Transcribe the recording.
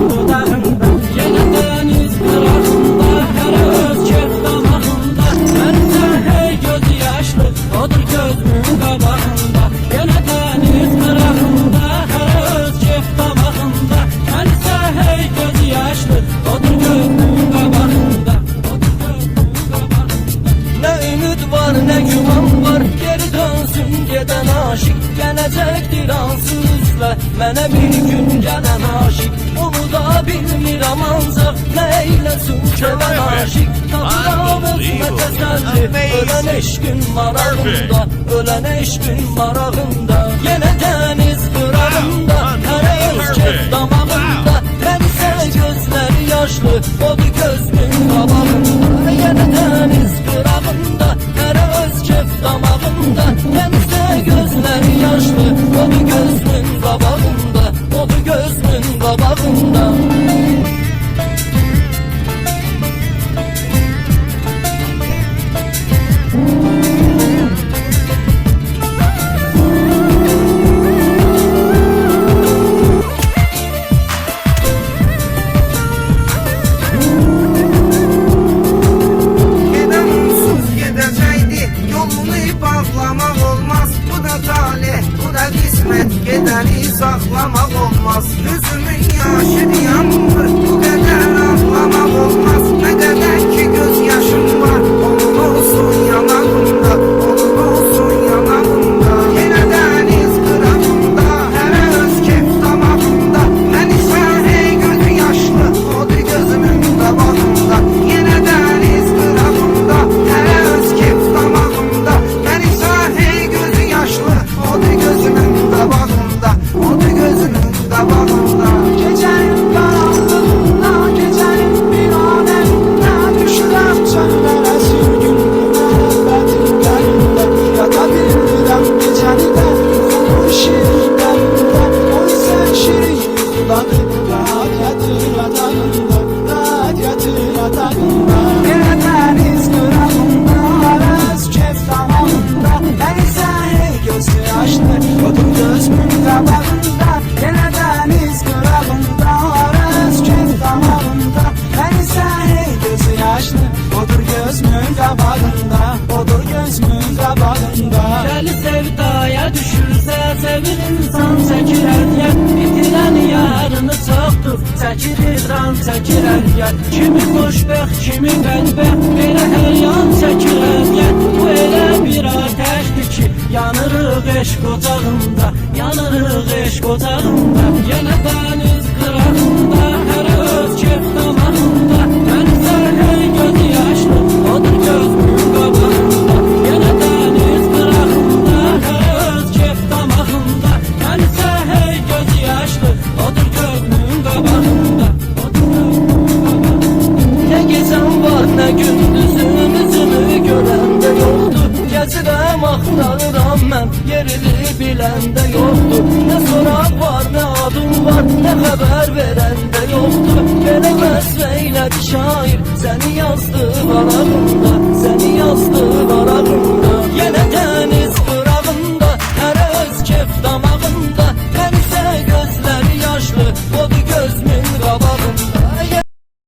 dudağında. Yenə dəniz qırağında, hər öz kef damağında. Mənsə hey göz yaşlı, odur gözümün qabağında. Yenə dəniz qırağında, hər öz kef damağında. Mənsə hey göz yaşlı, odur gözümün qabağında. Ne ümid var, ne güman var, geri dönsün geden aşık. Gələcəkdir ansızla, mənə bir gün gələn aşık. Onu da bilmirəm ancaq, nə eyləsin sevən aşık. Tapıram özümə təsəlli, ölən eşqin marağında, ölən eşqin marağında. Yenə dəniz qırağında, hər öz kef damağında. Mən isə gözləri yaşlı, odur gözümün qabağında. Yenə dəniz qırağında, hər öz kef damağında. Mən isə gözləri yaşlı, odur gözümün qabağında, odur gözümün qabağında. Gedəni saxlamaq olmaz. Gözümün yaşı yanmır, bu qədər ağlamaq olmaz. Nə qədər ki göz yaşım var, onun olsun yanağımda, onun olsun yanağımda. Yenə dəniz qırağında, hər öz kef damağında. Mən isə hey gözü yaşlı, odur gözümün qabağında. Yenə dəniz qırağında, hər öz kef damağında. Mən isə hey gözü yaşlı, odur gözümün qabağında, odur gözümün qabağında. Gecənin qaranlığında, gecənin viranəndə, düşürəm çöllərə sürgünlüyümə əlbətimlərində. Yata bilmirəm gecəni də, yuxumun şirinlərində. O isə şirin yuxudadır, rahat yatır yatağında, rahat yatır yatağında. Yenə dəniz qırağında, araz kef damağında. Mən isə hey gözü yaşlı, odur gözümün qabağında. Yenə dəniz qırağında, araz kef damağında. Mən isə hey gözü yaşlı, odur gözümün qabağında, odur gözümün qabağında. Dəli sevdaya düşürsə, sevir insan çəkir əziyyət. Bitirən yarını çoxdur, çəkir idran, çəkir əziyyət. Kimi xoşbəxt, kimi bədbəxt, belə hər yan çəkir əziyyət. Bu elə bir ateşdir ki, yanırıq eşq ocağında, yanırıq eşq ocağında. Yenə dəniz qırağında, hər öz kef damağında. Mən isə hey gözü yaşlı, odur gözümün qabağında. Yenə dəniz qırağında, hər öz kef damağında. Mən isə hey gözü yaşlı, odur gözümün qabağında. Nə gecəm var, nə gündüzüm, üzümü görəndə yoxdur. Gəzirəm, axtarıram mən, yerini biləndə yoxdur. Nə soraq var, nə adım var, nə xəbər verəndə yoxdur. Belə vəsf eylədi şair, səni yazdı varağında.